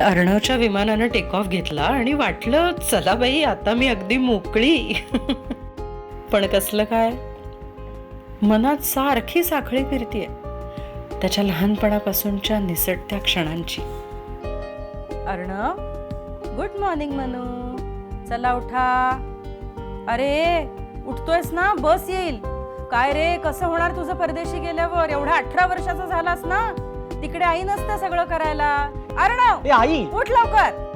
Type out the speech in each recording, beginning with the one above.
अर्णवच्या विमानानं take off घेतला आणि वाटलं चला बाई आता मी अगदी मोकळी. पण कसलं काय, मनात सारखी साखळी फिरतीये त्याच्या लहानपणापासूनच्या निसटत्या क्षणांची. अर्णव, गुड मॉर्निंग मनू, चला उठा. अरे उठतोयस ना, बस येईल. काय रे, कसं होणार तुझं परदेशी गेल्यावर? एवढा 18 वर्षाचा झालास ना, तिकडे आई नसतं सगळं करायला. अर्णव, आई उठ लवकर.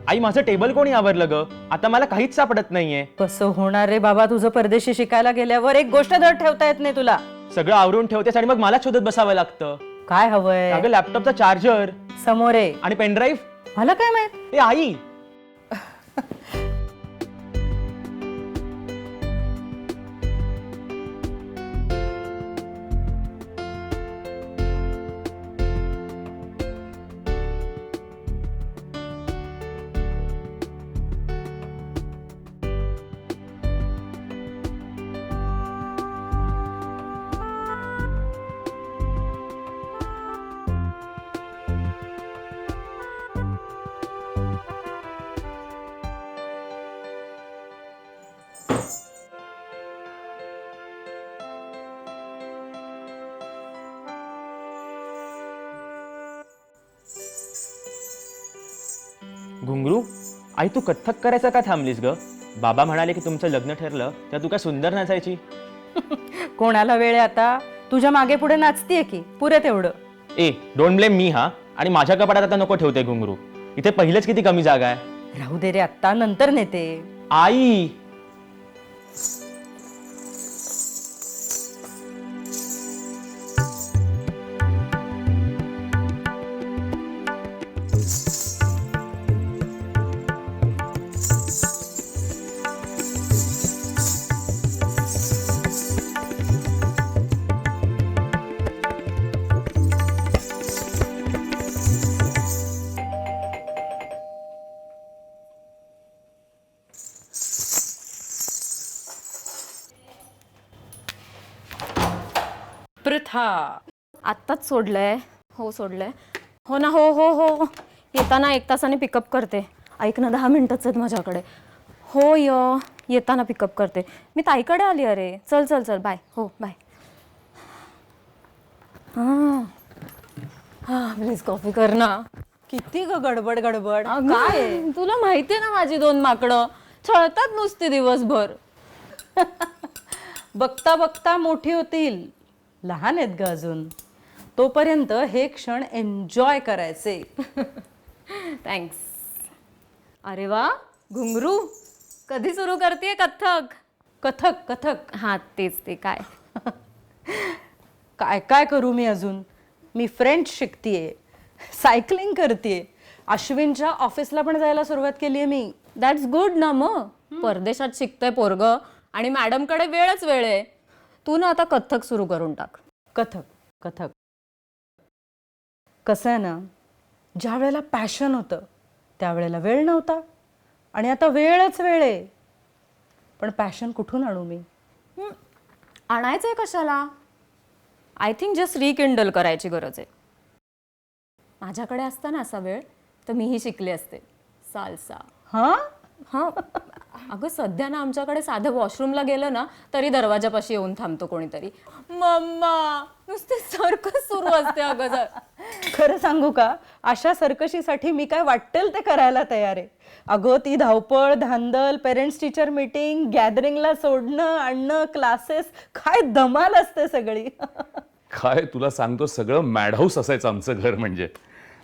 आई माझं टेबल कोणी आवरलं ग? आता मला काहीच सापडत नाहीये. कसं होणार रे बाबा, तुझं परदेशी शिकायला गेल्यावर एक गोष्ट धड ठेवता येत नाही तुला. सगळं आवरून ठेवतेस आणि मग मला शोधत बसावं लागतं. काय हवंय? अगं लॅपटॉपचा चार्जर समोर आहे. आणि पेनड्राईव्ह. मला काय माहित? आई घुंगरू, आई तू कथ्थक करायचं का थांबलीस ग? बाबा म्हणाले की तुमचं लग्न ठरलं तर तू काय सुंदर नाचायची. कोणाला वेळ आहे आता? तुझ्या मागे पुढे नाचतीये की, पुरे तेवढं. ए डोंट ब्लेम मी हा. आणि माझ्या कपाटात आता नको ठेवते घुंगरू. इथे पहिलेच किती कमी जागा आहे. राहू दे रे, आत्ता नंतर नेते. आई प्रथा. आत्ताच सोडलंय. हो सोडलंय. हो ना, हो हो हो, येताना 1 तासाने पिकअप करते. ऐक ना, 10 मिनिटच आहेत माझ्याकडे. हो येताना पिकअप करते. मी ताईकडे आली. अरे चल चल चल, बाय. हो बाय. हां हां, प्लीज कॉफी कर ना. किती ग गडबड गडबड. काय तुला माहिती आहे ना, माझी 2 माकडं छळतात नुसती दिवसभर. बघता बघता मोठी होतील. लहान आहेत ग अजून, तोपर्यंत हे क्षण एन्जॉय करायचे. थँक्स. अरे वा, घुंगरू कधी सुरू करतेय कथ्थक? कथक कथक. हां तेच ते. काय काय काय करू मी अजून? मी फ्रेंच शिकतीये, सायकलिंग करतेय, अश्विनच्या ऑफिसला पण जायला सुरुवात केलीये मी. दॅट्स गुड ना. मग परदेशात शिकतंय पोरग आणि मॅडमकडे वेळच वेळ आहे. तू ना आता कथ्थक सुरू करून टाक. कथक कथक. कसं आहे ना, ज्या वेळेला पॅशन होतं त्यावेळेला वेळ नव्हता आणि आता वेळच वेळ आहे. पण पॅशन कुठून आणू मी? आणायचंय कशाला? आय थिंक जस्ट रिकिंडल करायची गरज आहे. माझ्याकडे असता ना असा वेळ तर मीही शिकले असते साल्सा. हां हां अगं सध्या ना आमच्याकडे साधं वॉशरूमला गेलं ना तरी दरवाजापाशी येऊन थांबतो कोणीतरी. मम्मा नुसते सर्कस सुरू असते. अगं खरं सांगू का, अशा सर्कशीसाठी मी काय वाटेल ते करायला तयार आहे. अगं ती धावपळ, धांदल, पेरेंट्स टीचर मीटिंग, गॅदरिंगला सोडणं आणणं, क्लासेस, काय धमाल असते सगळी. काय तुला सांगतो, सगळं मॅड हाऊस असायचं आमचं घर. म्हणजे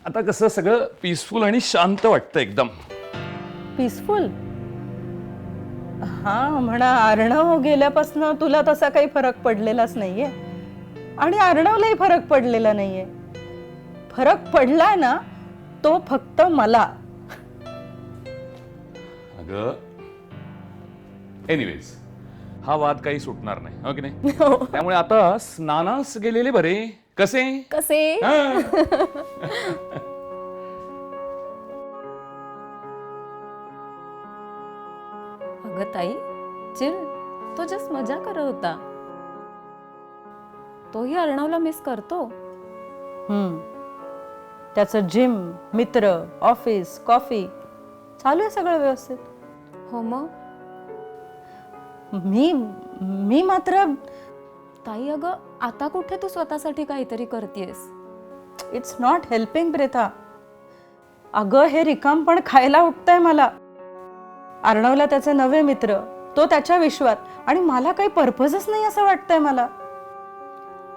आता कसं सगळं पीसफुल आणि शांत वाटतं एकदम. पीसफुल? हा म्हणा, अर्णव गेल्यापासून तुला तसा काही फरक पडलेलाच नाहीये. आणि अर्णवलाही फरक पडलेला नाहीये. फरक पडलाय ना तो फक्त मला. अगं एनिवेज हा वाद काही सुटणार नाही हो की नाही. त्यामुळे आता स्नानास गेलेले बरे. कसे कसे हा. अगं ताई चिल, तो जस्ट मजा करत होता. तोही अर्णवला मिस करतो. त्याचं जिम, मित्र, ऑफिस, कॉफी चालू आहे सगळं व्यवस्थित. हो मग मी मात्र ताई अगं आता कुठे तू स्वतःसाठी काहीतरी करतेस. इट्स नॉट हेल्पिंग प्रेथा. अगं हे रिकामपण खायला उठतंय मला. अर्णवला त्याचे नवे मित्र, तो त्याच्या विश्वात, आणि मला काही पर्पजच नाही असं वाटतंय मला.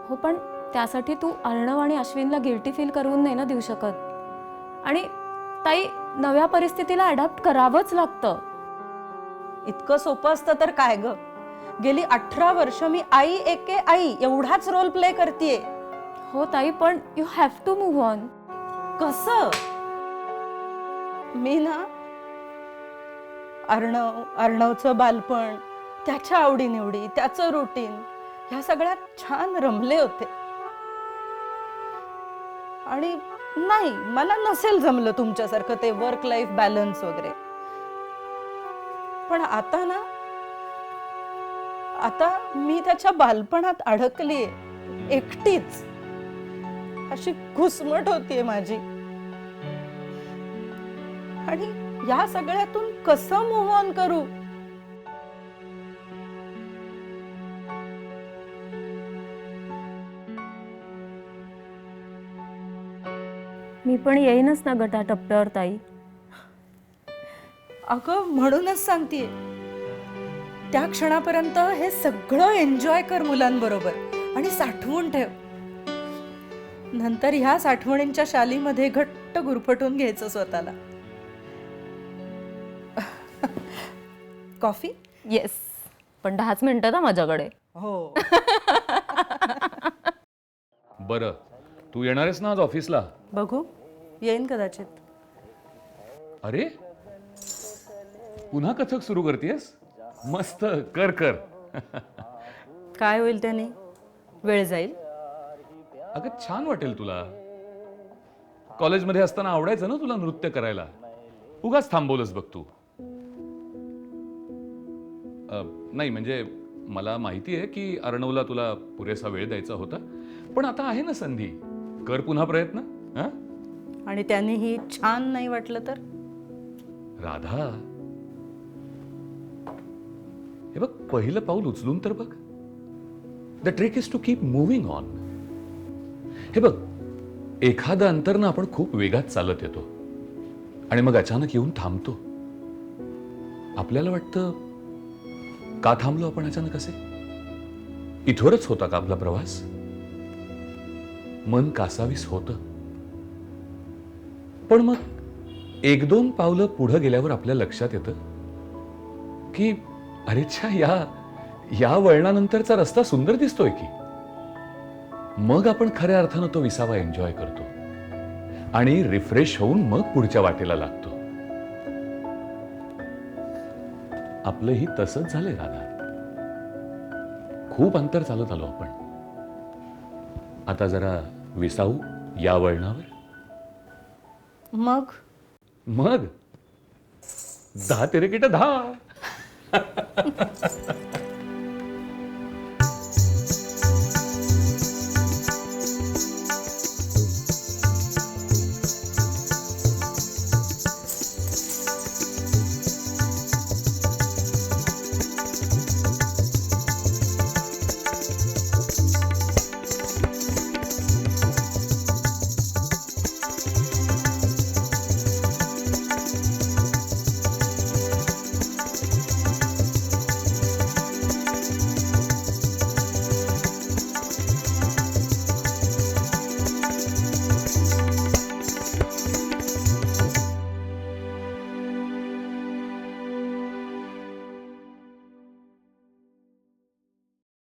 हो पण त्यासाठी तू अर्णव आणि अश्विनला गिल्टी फील करून नाही ना देऊ शकत. आणि ताई नव्या परिस्थितीला अडॅप्ट करावंच लागतं. इतकं सोपं असतं तर काय ग. गेली 18 वर्ष मी आई एके आई एवढाच रोल प्ले करतेय. हो ताई पण you have to move on. कसं? मी ना अर्णवचं बालपण, त्याच्या आवडीनिवडी, त्याचं रुटीन, ह्या सगळ्यात छान रमले होते. आणि नाही, मला नसेल जमलं तुमच्यासारखं ते वर्क लाईफ बॅलन्स वगैरे. पण आता ना, आता मी त्याच्या बालपणात अडकलीये, एकटीच. अशी घुसमट होतीये माझी. आणि या सगळ्यातून कसं मूव्ह ऑन करू? मी पण येईनच ना ग त्या टप्प्यावर ताई. अगं म्हणूनच सांगतेय, त्या क्षणापर्यंत हे सगळं एन्जॉय कर मुलांबरोबर आणि साठवून ठेव. नंतर ह्या साठवणींच्या शालीमध्ये घट्ट गुरफटून घ्यायचं स्वतःला. कॉफी? येस, पण 10 मिनिटं ना माझ्याकडे. हो. बरं तू येणार आहेस ना आज ऑफिसला? बघू, येईन कदाचित. अरे पुन्हा कथक सुरू करतेस? मस्त, कर कर. काय होईल त्याने? वेळ जाईल. अगं छान वाटेल तुला. कॉलेजमध्ये असताना आवडायचं ना तुला नृत्य करायला. उगाच थांबवलंस बघ तू. नाही म्हणजे मला माहिती आहे की अर्णवला तुला पुरेसा वेळ द्यायचा होता, पण आता आहे ना संधी. कर पुन्हा प्रयत्न. हा? आणि त्यांनीही छान नाही वाटलं तर? राधा हे बघ, पहिलं पाऊल उचलून तर बघ. The trick is to keep moving on. हे बघ, एखादं अंतर ना आपण खूप वेगात चालत येतो आणि मग अचानक येऊन थांबतो. आपल्याला वाटतं का थांबलो आपण अचानक असे? इथवरच होता का आपला प्रवास? मन कासावीस होतं. पण मग 1-2 पावलं पुढे गेल्यावर आपल्या लक्षात येतं की अरे छा, या वळणानंतरचा रस्ता सुंदर दिसतोय की. मग आपण खऱ्या अर्थानं तो विसावा एन्जॉय करतो आणि रिफ्रेश होऊन मग पुढच्या वाटेला लागतो. आपलंही तसंच झालंय राधा. खूप अंतर चालत आलो आपण. आता जरा विसावू या वळणावर. मग 10 तिरकीट 10.